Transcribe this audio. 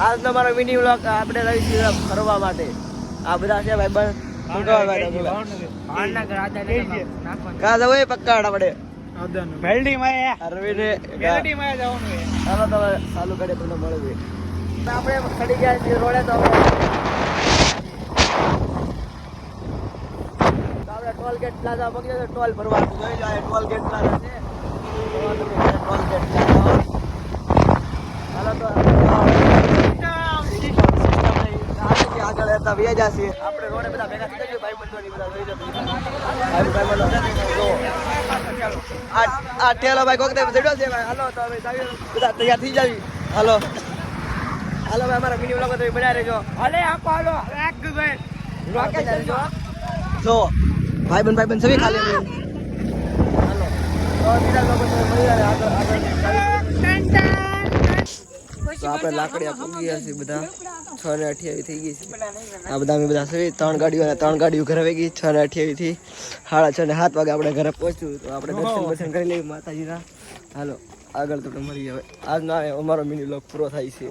આજનો મારો mini vlog આપણે રહી છીએ ફરવા માટે. આ બધા છે ભાઈ બસ કા જવું એ પક્કાડ આપણે મેલડી માં અરવિંદ મેલડી માં જવાનું છે. ચાલો તો ચાલુ કરીએ તમને મળીએ. આપણે ચડી ગયા છીએ રોડે તો આપણે ટોલ ગેટ પ્લાઝા પકડ્યો તો ટોલ ભરવાનું જોઈ લો. ટોલ ગેટ પ્લાઝા છે. ટોલ ગેટ પ્લાઝા ચાલો તો આગળ હતા વ્યાજા છે. આપણે રોડે બધા ભેગા થઈ જઈએ ભાઈ બંધોની બધા જોઈ લો. આ ટેલો ભાઈ કોક ચડ્યો છે ભાઈ. હાલો તો હવે બધા તૈયાર થઈ જાવી. હાલો હાલો ભાઈ અમારા મિની વ્લોગ તો બનાવી રહેજો. હાલે આપો હાલો એક ભાઈ રોકે ચાલજો જો ભાઈ બંધ સभी ખાલી હાલો તો બીજા લોકો તો મળી જાય આગળ તો આપણે લાકડીયા પૂગી ગયા છે બધા 6:28 થઈ ગઈ છે. આ બધા અમે બધા સવી ત્રણ ગાડીઓ ઘરે આવી ગઈ 6:28 થી 6:30 વાગે આપણે ઘરે પહોંચ્યું. તો આપણે દર્શન કરી લઈએ માતાજીના. હાલો આગળ તો મળી હવે આજનો અમારો મિની વ્લોગ પૂરો થાય છે.